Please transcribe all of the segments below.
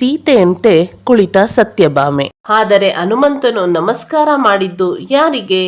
ಸೀತೆಯಂತೆ ಕುಳಿತ ಸತ್ಯಭಾಮೆ. ಆದರೆ ಹನುಮಂತನು ನಮಸ್ಕಾರ ಮಾಡಿದ್ದು ಯಾರಿಗೆ?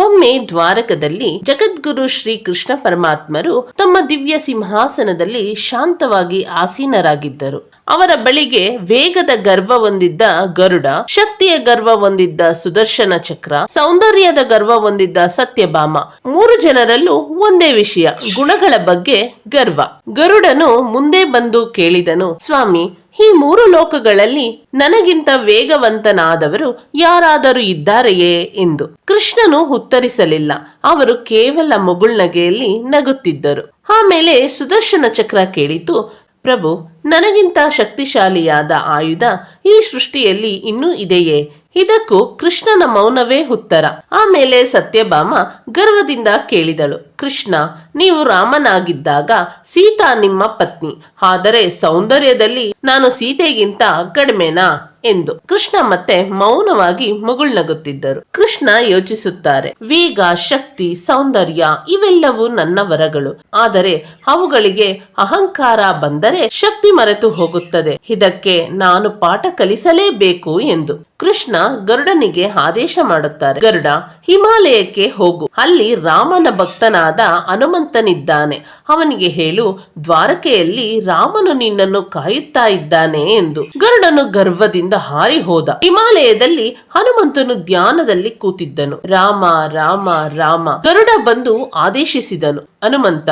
ಒಮ್ಮೆ ದ್ವಾರಕದಲ್ಲಿ ಜಗದ್ಗುರು ಶ್ರೀ ಕೃಷ್ಣ ಪರಮಾತ್ಮರು ತಮ್ಮ ದಿವ್ಯ ಸಿಂಹಾಸನದಲ್ಲಿ ಶಾಂತವಾಗಿ ಆಸೀನರಾಗಿದ್ದರು. ಅವರ ಬಳಿಗೆ ವೇಗದ ಗರ್ವ ಹೊಂದಿದ್ದ ಗರುಡ, ಶಕ್ತಿಯ ಗರ್ವ ಹೊಂದಿದ್ದ ಸುದರ್ಶನ ಚಕ್ರ, ಸೌಂದರ್ಯದ ಗರ್ವ ಹೊಂದಿದ್ದ ಸತ್ಯಭಾಮ, 3 ಜನರಲ್ಲೂ ಒಂದೇ ವಿಷಯ, ಗುಣಗಳ ಬಗ್ಗೆ ಗರ್ವ. ಗರುಡನು ಮುಂದೆ ಬಂದು ಕೇಳಿದನು, ಸ್ವಾಮಿ, ಈ 3 ಲೋಕಗಳಲ್ಲಿ ನನಗಿಂತ ವೇಗವಂತನಾದವರು ಯಾರಾದರೂ ಇದ್ದಾರೆಯೇ ಎಂದು. ಕೃಷ್ಣನು ಉತ್ತರಿಸಲಿಲ್ಲ. ಅವರು ಕೇವಲ ಮುಗುಳ್ನಗೆಯಲ್ಲಿ ನಗುತ್ತಿದ್ದರು. ಆಮೇಲೆ ಸುದರ್ಶನ ಚಕ್ರ ಕೇಳಿತು, ಪ್ರಭು, ನನಗಿಂತ ಶಕ್ತಿಶಾಲಿಯಾದ ಆಯುಧ ಈ ಸೃಷ್ಟಿಯಲ್ಲಿ ಇನ್ನೂ ಇದೆಯೇ? ಇದಕ್ಕೂ ಕೃಷ್ಣನ ಮೌನವೇ ಉತ್ತರ. ಆಮೇಲೆ ಸತ್ಯಭಾಮ ಗರ್ವದಿಂದ ಕೇಳಿದಳು, ಕೃಷ್ಣ, ನೀವು ರಾಮನಾಗಿದ್ದಾಗ ಸೀತಾ ನಿಮ್ಮ ಪತ್ನಿ, ಆದರೆ ಸೌಂದರ್ಯದಲ್ಲಿ ನಾನು ಸೀತೆಗಿಂತ ಕಡಿಮೆನಾ ಎಂದು. ಕೃಷ್ಣ ಮತ್ತೆ ಮೌನವಾಗಿ ಮುಗುಳ್ನಗುತ್ತಿದ್ದರು. ಕೃಷ್ಣ ಯೋಚಿಸುತ್ತಾರೆ, ವೇಗ, ಶಕ್ತಿ, ಸೌಂದರ್ಯ ಇವೆಲ್ಲವೂ ನನ್ನ ವರಗಳು. ಆದರೆ ಅವುಗಳಿಗೆ ಅಹಂಕಾರ ಬಂದರೆ ಶಕ್ತಿ ಮರೆತು ಹೋಗುತ್ತದೆ. ಇದಕ್ಕೆ ನಾನು ಪಾಠ ಕಲಿಸಲೇಬೇಕು ಎಂದು ಕೃಷ್ಣ ಗರುಡನಿಗೆ ಆದೇಶ ಮಾಡುತ್ತಾರೆ. ಗರುಡ, ಹಿಮಾಲಯಕ್ಕೆ ಹೋಗು. ಅಲ್ಲಿ ರಾಮನ ಭಕ್ತನಾದ ಹನುಮಂತನಿದ್ದಾನೆ. ಅವನಿಗೆ ಹೇಳು, ದ್ವಾರಕೆಯಲ್ಲಿ ರಾಮನು ನಿನ್ನನ್ನು ಕಾಯುತ್ತಾ ಇದ್ದಾನೆ ಎಂದು. ಗರುಡನು ಗರ್ವದಿಂದ ಹಾರಿ ಹೋದ. ಹಿಮಾಲಯದಲ್ಲಿ ಹನುಮಂತನು ಧ್ಯಾನದಲ್ಲಿ ಕೂತಿದ್ದನು. ರಾಮ ರಾಮ ರಾಮ. ಗರುಡ ಬಂದು ಆದೇಶಿಸಿದನು, ಹನುಮಂತ,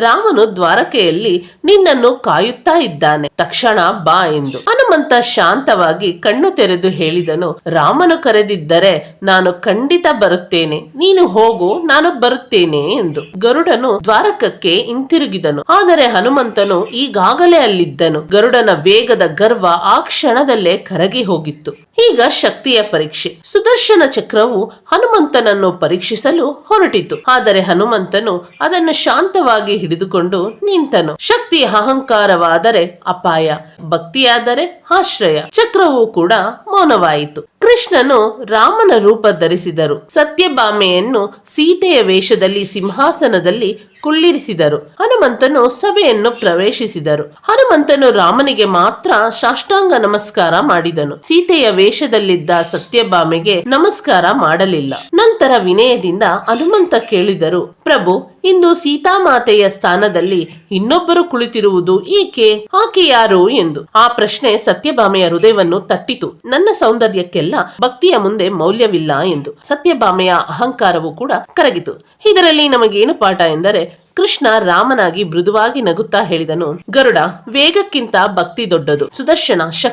ರಾಮನು ದ್ವಾರಕೆಯಲ್ಲಿ ನಿನ್ನನ್ನು ಕಾಯುತ್ತಾ ಇದ್ದಾನೆ, ತಕ್ಷಣ ಬಾ ಎಂದು. ಹನುಮಂತ ಶಾಂತವಾಗಿ ಕಣ್ಣು ತೆರೆದು ಹೇಳಿದನು, ರಾಮನು ಕರೆದಿದ್ದರೆ ನಾನು ಖಂಡಿತ ಬರುತ್ತೇನೆ, ನೀನು ಹೋಗು, ನಾನು ಬರುತ್ತೇನೆ ಎಂದು. ಗರುಡನು ದ್ವಾರಕಕ್ಕೆ ಹಿಂತಿರುಗಿದನು. ಆದರೆ ಹನುಮಂತನು ಈಗಾಗಲೇ ಅಲ್ಲಿದ್ದನು. ಗರುಡನ ವೇಗದ ಗರ್ವ ಆ ಕ್ಷಣದಲ್ಲೇ ಕರಗಿ ಹೋಗಿತ್ತು. ಈಗ ಶಕ್ತಿಯ ಪರೀಕ್ಷೆ. ಸುದರ್ಶನ ಚಕ್ರವು ಹನುಮಂತನನ್ನು ಪರೀಕ್ಷಿಸಲು ಹೊರಟಿತು. ಆದರೆ ಹನುಮಂತನು ಅದನ್ನು ಶಾಂತವಾಗಿ ಹಿಡಿದುಕೊಂಡು ನಿಂತನು. ಶಕ್ತಿ ಅಹಂಕಾರವಾದರೆ ಅಪಾಯ, ಭಕ್ತಿಯಾದರೆ ಆಶ್ರಯ. ಚಕ್ರವು ಕೂಡ ಮೌನವಾಯಿತು. ಕೃಷ್ಣನು ರಾಮನ ರೂಪ ಧರಿಸಿದರು. ಸತ್ಯಭಾಮೆಯನ್ನು ಸೀತೆಯ ವೇಷದಲ್ಲಿ ಸಿಂಹಾಸನದಲ್ಲಿ ಕುಳ್ಳಿರಿಸಿದರು. ಹನುಮಂತನು ಸಭೆಯನ್ನು ಪ್ರವೇಶಿಸಿದರು. ಹನುಮಂತನು ರಾಮನಿಗೆ ಮಾತ್ರ ಸಾಷ್ಟಾಂಗ ನಮಸ್ಕಾರ ಮಾಡಿದನು. ಸೀತೆಯ ವೇಷದಲ್ಲಿದ್ದ ಸತ್ಯಭಾಮೆಗೆ ನಮಸ್ಕಾರ ಮಾಡಲಿಲ್ಲ. ನಂತರ ವಿನಯದಿಂದ ಹನುಮಂತ ಕೇಳಿದರು, ಪ್ರಭು, ಇಂದು ಸೀತಾಮಾತೆಯ ಸ್ಥಾನದಲ್ಲಿ ಇನ್ನೊಬ್ಬರು ಕುಳಿತಿರುವುದು ಏಕೆ? ಆಕೆ ಯಾರು ಎಂದು. ಆ ಪ್ರಶ್ನೆ ಸತ್ಯಭಾಮೆಯ ಹೃದಯವನ್ನು ತಟ್ಟಿತು. ನನ್ನ ಸೌಂದರ್ಯಕ್ಕೆಲ್ಲ ಭಕ್ತಿಯ ಮುಂದೆ ಮೌಲ್ಯವಿಲ್ಲ ಎಂದು. ಸತ್ಯಭಾಮೆಯ ಅಹಂಕಾರವು ಕೂಡ ಕರಗಿತು. ಇದರಲ್ಲಿ ನಮಗೇನು ಪಾಠ ಎಂದರೆ, ಕೃಷ್ಣ ರಾಮನಾಗಿ ಮೃದುವಾಗಿ ನಗುತ್ತಾ ಹೇಳಿದನು, ಗರುಡ, ವೇಗಕ್ಕಿಂತ ಭಕ್ತಿ ದೊಡ್ಡದು. ಸುದರ್ಶನ, ಶಕ್ತಿ